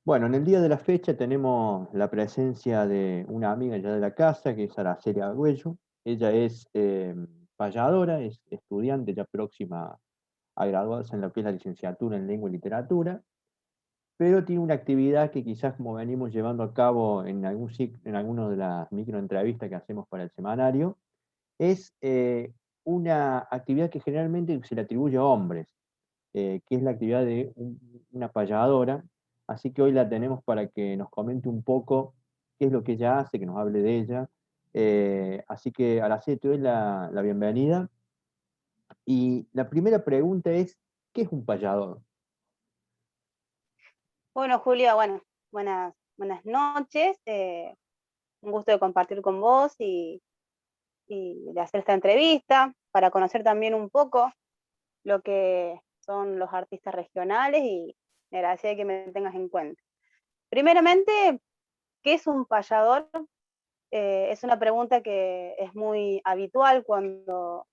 Bueno, en el día de la fecha tenemos la presencia de una amiga ya de la casa, que es Araceli Agüello. Ella es payadora, es estudiante ya próxima a graduarse en lo que es la licenciatura en Lengua y Literatura, pero tiene una actividad que quizás como venimos llevando a cabo en en algunas de las microentrevistas que hacemos para el semanario, es una actividad que generalmente se le atribuye a hombres, que es la actividad de una payadora. Así que hoy la tenemos para que nos comente un poco qué es lo que ella hace, que nos hable de ella. Así que, Araceli, te doy la bienvenida. Y la primera pregunta es, ¿qué es un payador? Bueno, Julia, bueno, buenas noches. Un gusto de compartir con vos y de hacer esta entrevista para conocer también un poco lo que son los artistas regionales y gracias de que me tengas en cuenta. Primeramente, ¿qué es un payador? Es una pregunta que es muy habitual cuando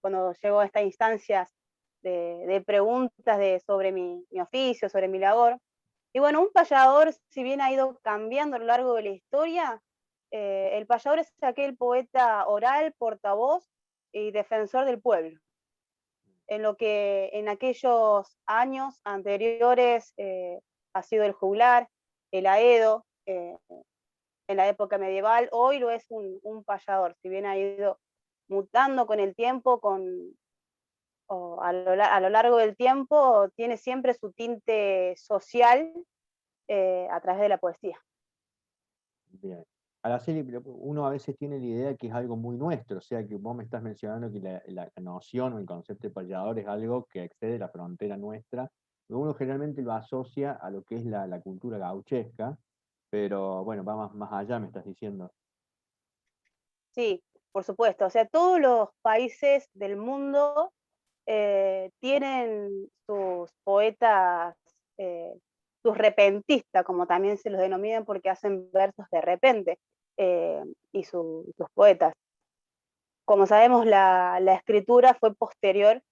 llego a estas instancias de preguntas sobre mi oficio, sobre mi labor. Y bueno, un payador, si bien ha ido cambiando a lo largo de la historia, el payador es aquel poeta oral, portavoz y defensor del pueblo. En lo que en aquellos años anteriores ha sido el juglar, el aedo, en la época medieval, hoy lo es un payador, si bien ha ido mutando con el tiempo, a lo largo del tiempo, tiene siempre su tinte social a través de la poesía. Bien. Araceli, pero uno a veces tiene la idea que es algo muy nuestro, o sea que vos me estás mencionando que la noción o el concepto de payador es algo que excede la frontera nuestra. Uno generalmente lo asocia a lo que es la cultura gauchesca, pero bueno, va más allá, me estás diciendo. Sí, por supuesto. O sea, todos los países del mundo tienen sus poetas, eh, sus repentistas, como también se los denominan porque hacen versos de repente, y sus poetas. Como sabemos, la escritura fue posterior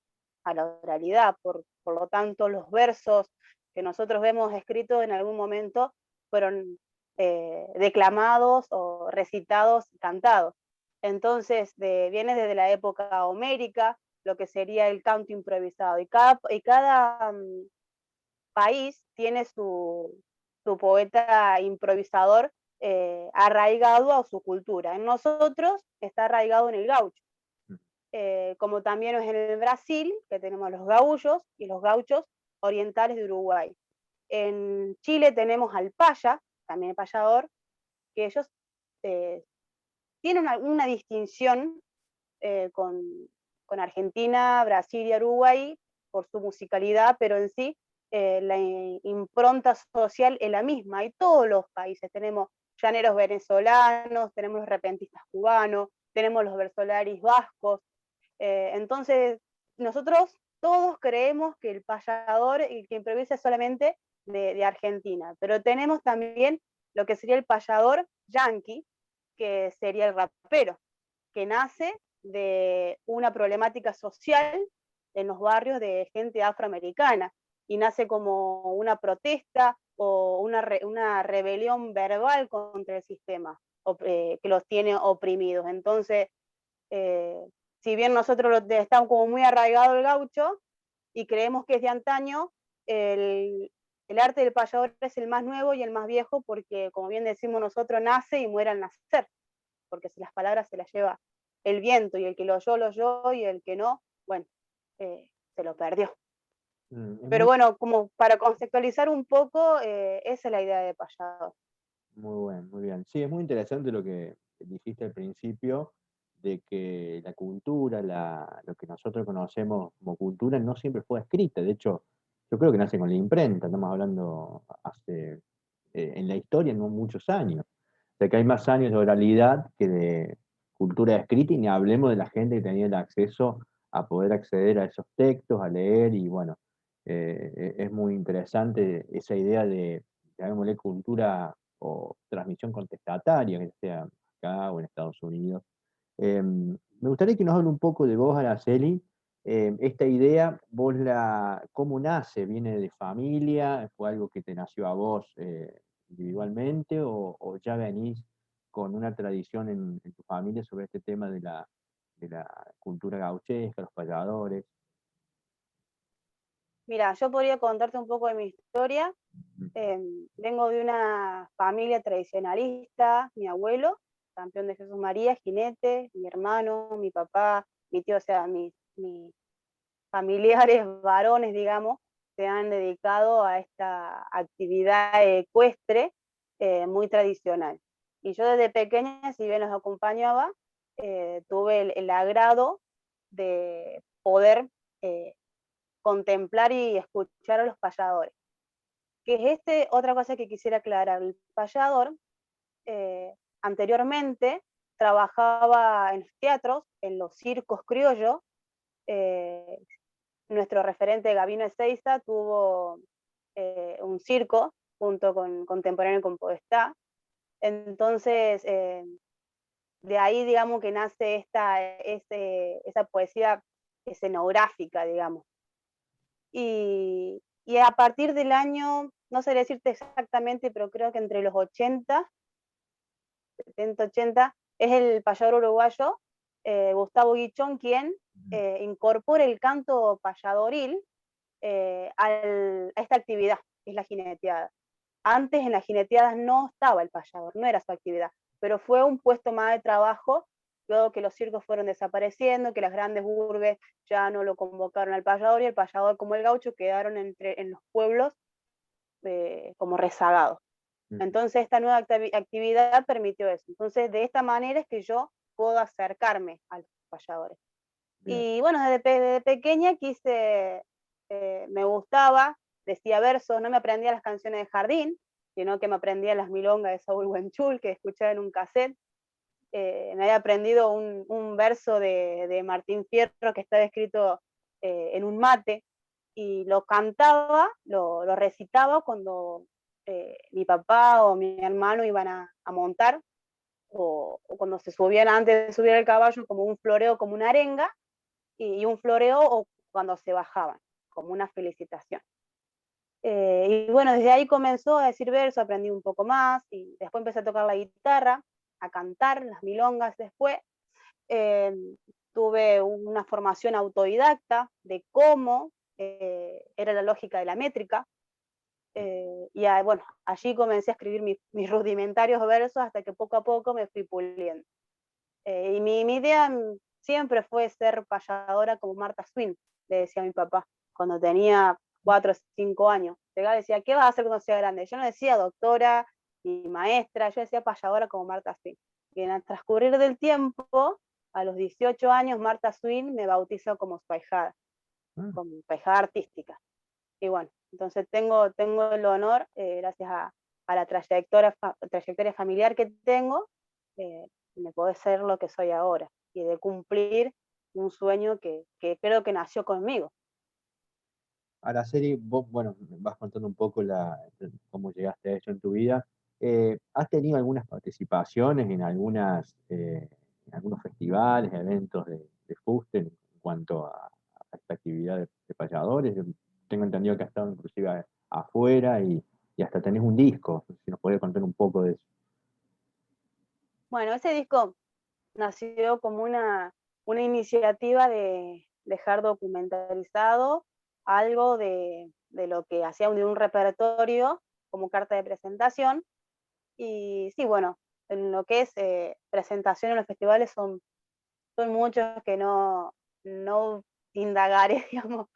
a la oralidad, por lo tanto, los versos que nosotros vemos escritos en algún momento fueron declamados o recitados, cantados. Entonces, viene desde la época homérica, lo que sería el canto improvisado. Y cada país tiene su poeta improvisador arraigado a su cultura. En nosotros está arraigado en el gaucho, como también es en el Brasil, que tenemos los gaullos y los gauchos orientales de Uruguay. En Chile tenemos al paya, también el payador, que ellos eh, tienen una distinción con Argentina, Brasil y Uruguay por su musicalidad, pero en sí la impronta social es la misma. Hay todos los países, tenemos llaneros venezolanos, tenemos los repentistas cubanos, tenemos los versolaris vascos. Entonces, nosotros todos creemos que el payador y que improvisa es solamente de Argentina, pero tenemos también lo que sería el payador yanqui, que sería el rapero, que nace de una problemática social en los barrios de gente afroamericana y nace como una protesta o una rebelión verbal contra el sistema que los tiene oprimidos. Entonces, eh, si bien nosotros estamos como muy arraigado el gaucho y creemos que es de antaño, el, el arte del payador es el más nuevo y el más viejo porque, como bien decimos nosotros, nace y muere al nacer, porque si las palabras se las lleva el viento y el que lo oyó y el que no, bueno, se lo perdió. Es Pero muy, bueno, como para conceptualizar un poco, esa es la idea de payador. muy bueno, muy bien. Sí, es muy interesante lo que dijiste al principio, de que la cultura, lo que nosotros conocemos como cultura, no siempre fue escrita. De hecho, yo creo que nace con la imprenta, estamos hablando hace, en la historia, no muchos años. O sea que hay más años de oralidad que de cultura escrita, y ni hablemos de la gente que tenía el acceso a poder acceder a esos textos, a leer, y bueno, es muy interesante esa idea de, llamémosle, cultura o transmisión contestataria, que sea acá o en Estados Unidos. Me gustaría que nos hable un poco de vos, Araceli, Esta idea, ¿cómo nace? ¿Viene de familia? ¿Fue algo que te nació a vos individualmente? ¿O ya venís con una tradición en tu familia sobre este tema de la cultura gauchesca, los payadores? Mira, yo podría contarte un poco de mi historia. Vengo de una familia tradicionalista, mi abuelo, campeón de Jesús María, jinete, mi hermano, mi papá, mi tío, o sea, mis familiares varones, digamos, se han dedicado a esta actividad ecuestre muy tradicional. Y yo desde pequeña, si bien los acompañaba, tuve el agrado de poder eh, contemplar y escuchar a los payadores. Que es otra cosa que quisiera aclarar. El payador anteriormente trabajaba en los teatros, en los circos criollos. eh, Nuestro referente Gabino Ezeiza tuvo un circo junto con Contemporáneo con Podestá. Entonces, de ahí, digamos, que nace esa poesía escenográfica, digamos. Y a partir del año, no sé decirte exactamente, pero creo que entre los 80, 70, 80, es el payador uruguayo Gustavo Guichón quien incorpora el canto payadoril a esta actividad, que es la jineteada. Antes en las jineteadas no estaba el payador, no era su actividad, pero fue un puesto más de trabajo luego que los circos fueron desapareciendo, que las grandes urbes ya no lo convocaron al payador y el payador como el gaucho quedaron en los pueblos como rezagados. Entonces esta nueva actividad permitió eso. Entonces de esta manera es que yo puedo acercarme a los payadores. Bien. Y bueno, desde pequeña me gustaba, decía versos, no me aprendía las canciones de jardín, sino que me aprendía las milongas de Saúl Buenchul, que escuchaba en un cassette. Me había aprendido un verso de Martín Fierro que estaba escrito en un mate, y lo cantaba, lo recitaba cuando mi papá o mi hermano iban a montar, o cuando se subían antes de subir al caballo, como un floreo, como una arenga, y un floreo o cuando se bajaban, como una felicitación. Y bueno, desde ahí comenzó a decir verso, aprendí un poco más y después empecé a tocar la guitarra, a cantar las milongas después. Eh, Tuve una formación autodidacta de cómo era la lógica de la métrica. Y bueno, allí comencé a escribir mis rudimentarios versos hasta que poco a poco me fui puliendo. Y mi idea siempre fue ser payadora como Martha Swin, le decía a mi papá, cuando tenía 4 o 5 años. Llegaba y decía, ¿qué vas a hacer cuando sea grande? Yo no decía doctora ni maestra, yo decía payadora como Martha Swin. Y en el transcurrir del tiempo, a los 18 años, Martha Swin me bautizó como su ahijada, Ah, como su ahijada artística. Y bueno, entonces tengo el honor, gracias a la trayectoria familiar que tengo, eh, de poder ser lo que soy ahora y de cumplir un sueño que creo que nació conmigo. Araceli, vos, bueno, me vas contando un poco cómo llegaste a eso en tu vida. ¿Has tenido algunas participaciones en algunos festivales, eventos de fuste en cuanto a esta actividad de payadores? Yo tengo entendido que has estado inclusive afuera y hasta tenés un disco. Si nos podés contar un poco de eso. Bueno, ese disco nació como una iniciativa de dejar documentalizado algo de lo que hacía de un repertorio como carta de presentación. Y sí, bueno, en lo que es presentación en los festivales son muchos que no indagaré, digamos,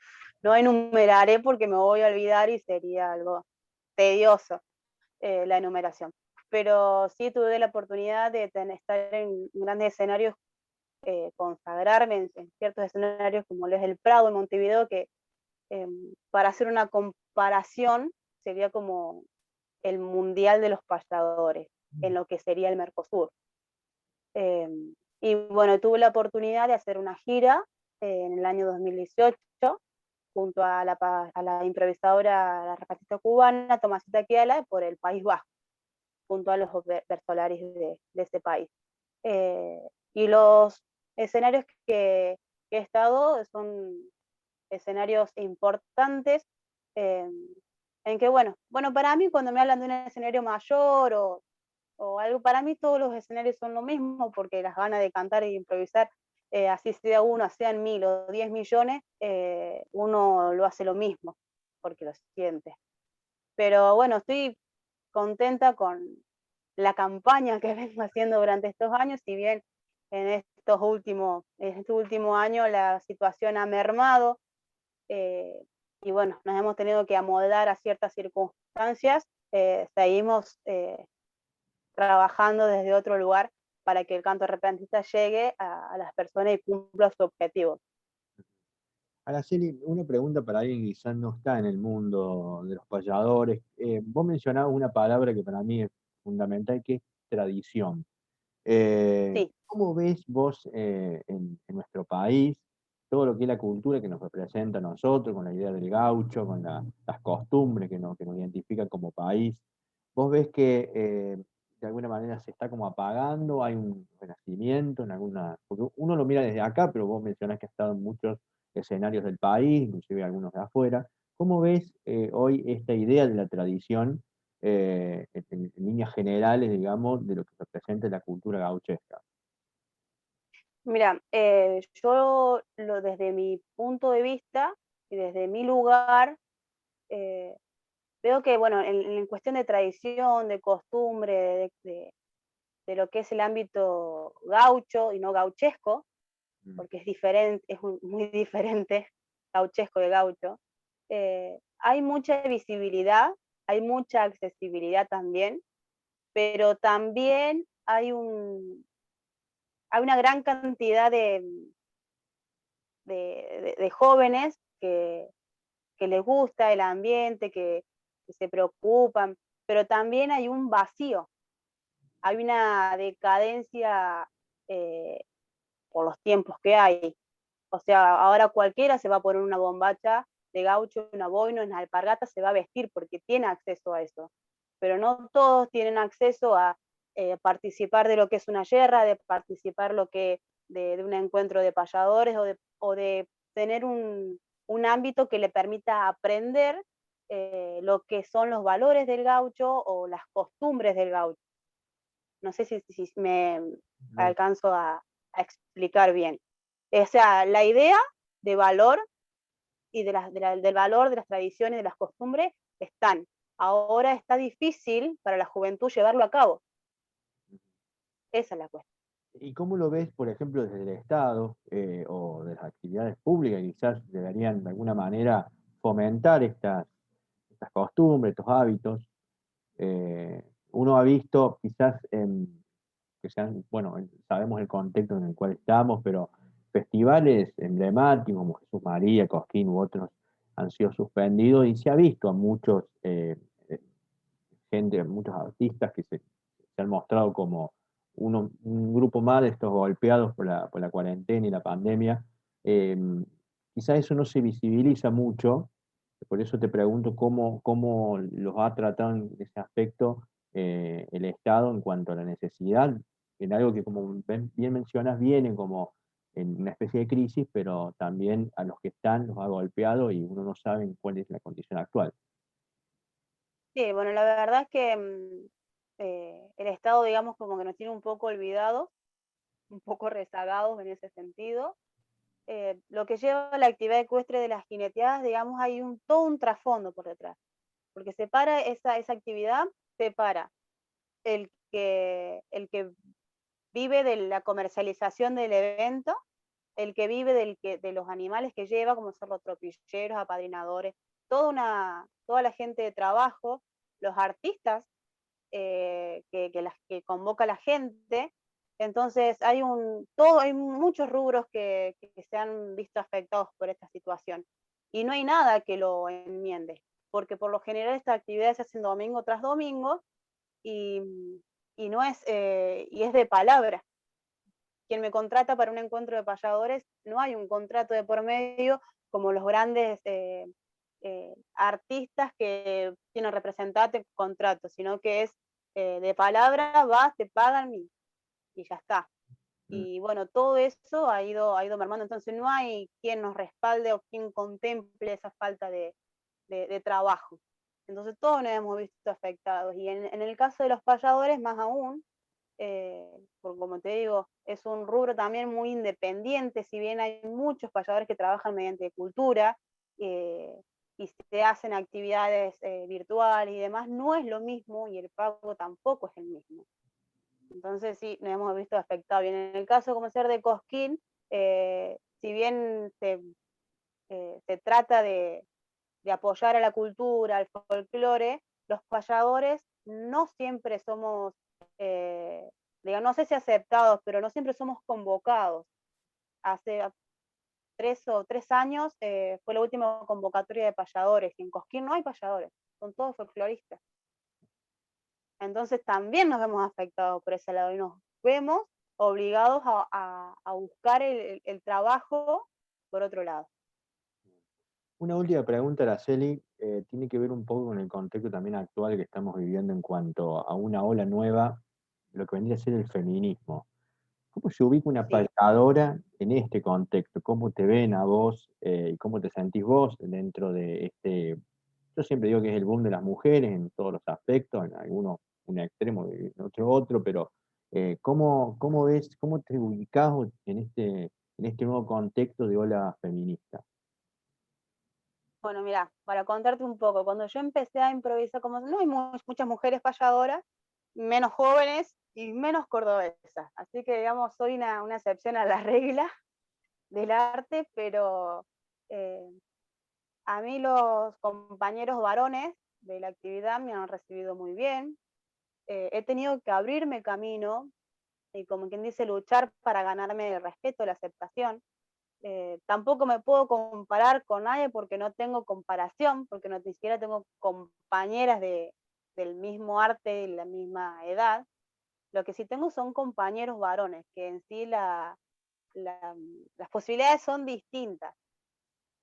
no enumeraré porque me voy a olvidar y sería algo tedioso la enumeración. Pero sí tuve la oportunidad de estar en grandes escenarios, consagrarme en ciertos escenarios como lo es el Prado en Montevideo, que para hacer una comparación sería como el mundial de los payadores en lo que sería el Mercosur. Eh, y bueno, tuve la oportunidad de hacer una gira en el año 2018 junto a la improvisadora, la rapacista cubana Tomasita Kiala por el País Vasco, junto a los versolaris de ese país. Y los escenarios que he estado son escenarios importantes, eh, en que, bueno, para mí cuando me hablan de un escenario mayor o algo, para mí todos los escenarios son lo mismo, porque las ganas de cantar e improvisar, así sea uno, sean 1000 o 10 millones, uno lo hace lo mismo, porque lo siente. Pero bueno, estoy contenta con la campaña que vengo haciendo durante estos años, si bien en este último año la situación ha mermado, eh, y bueno, nos hemos tenido que amoldar a ciertas circunstancias, seguimos trabajando desde otro lugar para que el canto repentista llegue a las personas y cumpla su objetivo. Araceli, una pregunta para alguien que quizás no está en el mundo de los payadores. Vos mencionabas una palabra que para mí es fundamental, que es tradición. Sí, ¿Cómo ves vos en nuestro país todo lo que es la cultura que nos representa a nosotros, con la idea del gaucho, con las costumbres que nos identifican como país? ¿Vos ves que de alguna manera se está como apagando? ¿Hay un renacimiento en alguna? Porque uno lo mira desde acá, pero vos mencionás que has estado en muchos escenarios del país, inclusive algunos de afuera. ¿Cómo ves hoy esta idea de la tradición en líneas generales, digamos, de lo que representa la cultura gauchesca? mira, desde mi punto de vista y desde mi lugar, eh, veo que, bueno, en cuestión de tradición, de costumbre, de lo que es el ámbito gaucho y no gauchesco, Mm. porque es diferente, muy diferente gauchesco de gaucho, hay mucha visibilidad, hay mucha accesibilidad también, pero también hay una gran cantidad de jóvenes que les gusta el ambiente, que se preocupan, pero también hay un vacío, hay una decadencia eh, por los tiempos que hay. O sea, ahora cualquiera se va a poner una bombacha de gaucho, una boina, una alpargata, se va a vestir porque tiene acceso a eso. Pero no todos tienen acceso a participar de lo que es una yerra, de participar de un encuentro de payadores o de tener un ámbito que le permita aprender lo que son los valores del gaucho o las costumbres del gaucho. No sé si me No, alcanzo a explicar bien. O sea, la idea de valor y del valor de las tradiciones, de las costumbres, están. Ahora está difícil para la juventud llevarlo a cabo. Esa es la cuestión. ¿y cómo lo ves, por ejemplo, desde el Estado o de las actividades públicas? Quizás deberían de alguna manera fomentar estas costumbres, estos hábitos. Uno ha visto quizás bueno, sabemos el contexto en el cual estamos, pero festivales emblemáticos como Jesús María, Cosquín u otros han sido suspendidos y se ha visto a eh, muchos artistas se han mostrado como un grupo más de estos golpeados por la cuarentena y la pandemia. Eh, Quizás eso no se visibiliza mucho, por eso te pregunto cómo los ha tratado en ese aspecto el Estado en cuanto a la necesidad, en algo que como bien mencionas viene como en una especie de crisis, pero también a los que están los ha golpeado y uno no sabe cuál es la condición actual. Sí, bueno, la verdad es que el Estado, digamos, como que nos tiene un poco olvidados, un poco rezagados en ese sentido. Lo que lleva a la actividad ecuestre de las jineteadas, digamos, hay todo un trasfondo por detrás, porque separa esa actividad, separa el que vive de la comercialización del evento, el que vive de los animales que lleva, como son los tropilleros, apadrinadores, toda la gente de trabajo, los artistas que convoca la gente. Entonces hay muchos rubros que se han visto afectados por esta situación. Y no hay nada que lo enmiende, porque por lo general estas actividades se hacen domingo tras domingo y, y no es, y es de palabra. Quien me contrata para un encuentro de payadores, no hay un contrato de por medio como los grandes artistas que tienen representante contrato, sino que es de palabra, vas, te pagan y ya está. Y bueno, todo eso ha ido mermando, entonces no hay quien nos respalde o quien contemple esa falta de trabajo. Entonces todos nos hemos visto afectados. Y en el caso de los payadores, más aún, porque como te digo, es un rubro también muy independiente, si bien hay muchos payadores que trabajan mediante cultura y se hacen actividades virtuales y demás, no es lo mismo y el pago tampoco es el mismo. Entonces sí, nos hemos visto afectados. Y en el caso como ser de Cosquín, si bien se trata de apoyar a la cultura, al folclore, los payadores no siempre somos, digamos, no sé si aceptados, pero no siempre somos convocados. Hace 3 años fue la última convocatoria de payadores, y en Cosquín no hay payadores, son todos folcloristas. Entonces también nos vemos afectados por ese lado y nos vemos obligados a buscar el trabajo por otro lado. Una última pregunta, Araceli, tiene que ver un poco con el contexto también actual que estamos viviendo en cuanto a una ola nueva, lo que vendría a ser el feminismo. ¿Cómo se ubica una Sí. payadora en este contexto? ¿Cómo te ven a vos y cómo te sentís vos dentro de este? Yo siempre digo que es el boom de las mujeres en todos los aspectos, en algunos un extremo y en otro, pero ¿cómo ves, cómo te ubicás en este nuevo contexto de ola feminista? Bueno, mira, para contarte un poco, cuando yo empecé a improvisar, como no hay muchas mujeres payadoras, menos jóvenes y menos cordobesas, así que digamos, soy una excepción a la regla del arte, pero eh, a mí los compañeros varones de la actividad me han recibido muy bien. He tenido que abrirme camino y como quien dice, luchar para ganarme el respeto, la aceptación. Tampoco me puedo comparar con nadie porque no tengo comparación, porque no ni siquiera tengo compañeras del mismo arte, de la misma edad. Lo que sí tengo son compañeros varones, que en sí las posibilidades son distintas.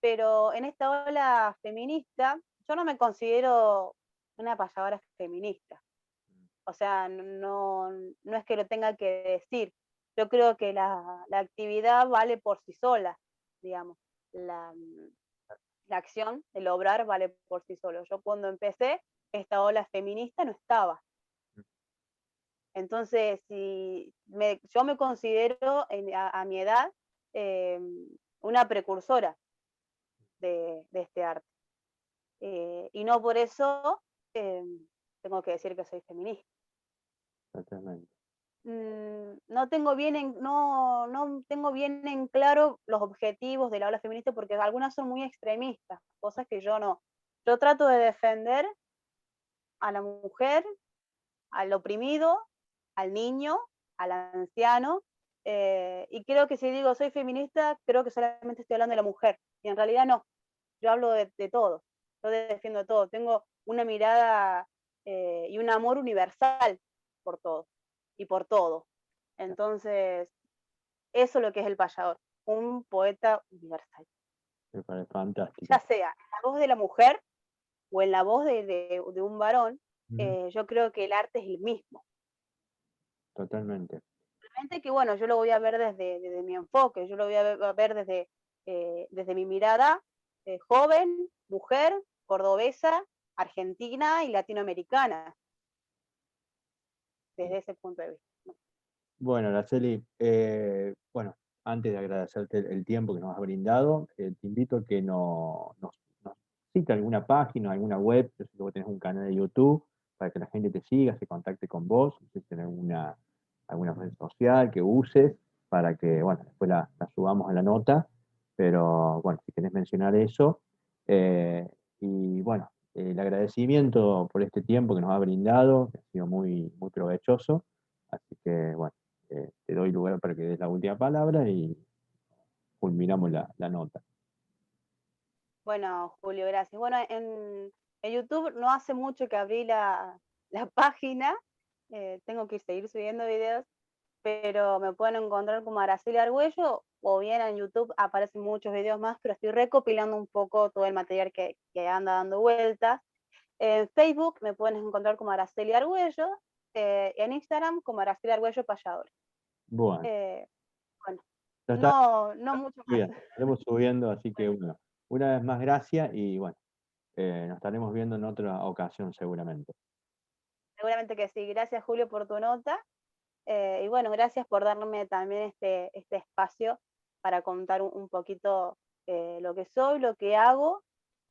Pero en esta ola feminista, yo no me considero una payadora feminista. O sea, no es que lo tenga que decir. Yo creo que la actividad vale por sí sola, digamos. La, la acción, el obrar vale por sí solo. Yo cuando empecé, esta ola feminista no estaba. Entonces, yo me considero a mi edad eh, una precursora de este arte. Y no por eso eh, tengo que decir que soy feminista. Totalmente. No tengo no tengo bien en claro los objetivos de la ola feminista porque algunas son muy extremistas, cosas que yo no. Yo trato de defender a la mujer, al oprimido, al niño, al anciano, y creo que si digo soy feminista, creo que solamente estoy hablando de la mujer, y en realidad no, yo hablo de todo, yo defiendo todo, tengo una mirada y un amor universal por todo y por todo. Entonces, eso es lo que es el payador, un poeta universal. Me parece Ya fantástico. sea en la voz de la mujer o en la voz de un varón, Ujú. yo creo que el arte es el mismo. Totalmente. Simplemente que, bueno, yo lo voy a ver desde mi enfoque, yo lo voy a ver desde mi mirada joven, mujer, cordobesa, argentina y latinoamericana, desde ese punto de vista. Bueno, Araceli, bueno, antes de agradecerte el tiempo que nos has brindado, te invito a que nos cite alguna página, alguna web, yo sé que vos tenés un canal de YouTube, para que la gente te siga, se contacte con vos, no sé si tenés alguna red social que uses, para que, bueno, después la subamos a la nota, pero bueno, si querés mencionar eso, eh, y bueno, el agradecimiento por este tiempo que nos ha brindado, que ha sido muy provechoso, así que bueno te doy lugar para que des la última palabra y culminamos la nota. Bueno, Julio, gracias. Bueno, en YouTube no hace mucho que abrí la página, tengo que seguir subiendo videos, pero me pueden encontrar como Araceli Argüello o bien en YouTube aparecen muchos videos más, pero estoy recopilando un poco todo el material que anda dando vueltas. En Facebook me pueden encontrar como Araceli Argüello, en Instagram como Araceli Argüello Payador. Bueno, Bueno, Ya está no mucho más. bien, estaremos subiendo, así que bueno, una vez más gracias y bueno, nos estaremos viendo en otra ocasión seguramente. Seguramente que sí. Gracias, Julio, por tu nota. Y bueno, gracias por darme también este espacio para contar un poquito lo que soy, lo que hago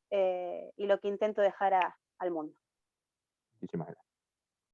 y lo que intento dejar al mundo. Muchísimas gracias.